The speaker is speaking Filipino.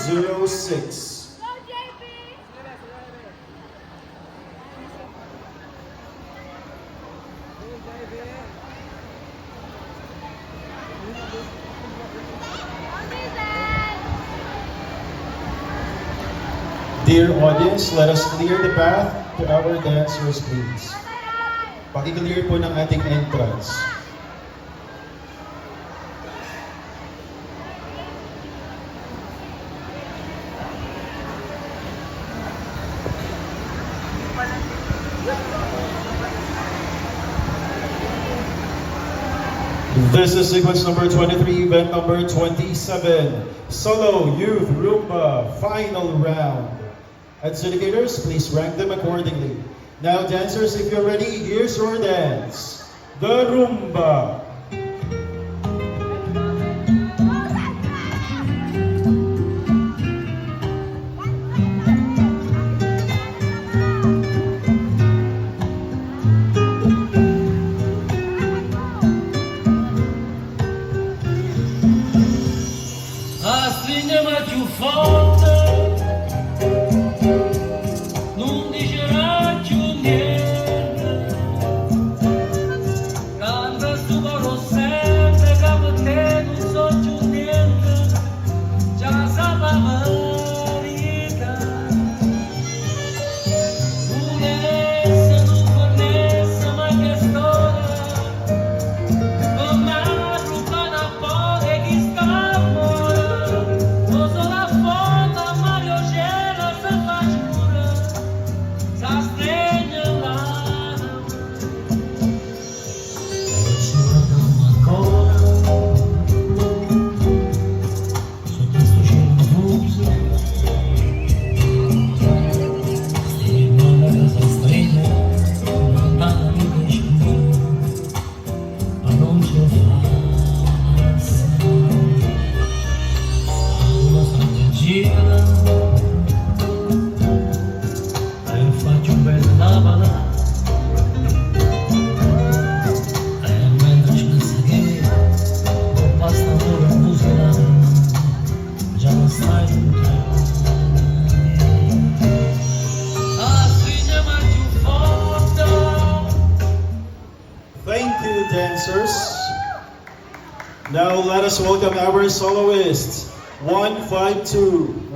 106. Dear audience, let us clear the path to our dancers, please. Paki-clear po ng ating entrance. This is sequence number 23, event number 27, Solo Youth Rumba Final Round. Adjudicators, please rank them accordingly. Now dancers, if you're ready, here's your dance. The Rumba. Stringe-me più forte, non dicerai più niente. Canta sto coro sempre, che per te non so più niente. Già sa la verità. Un'essa, non connessa, ma che storia. Come ruba una po' di chi sta fuori. Thank you, dancers. Now let us welcome our soloists. 152.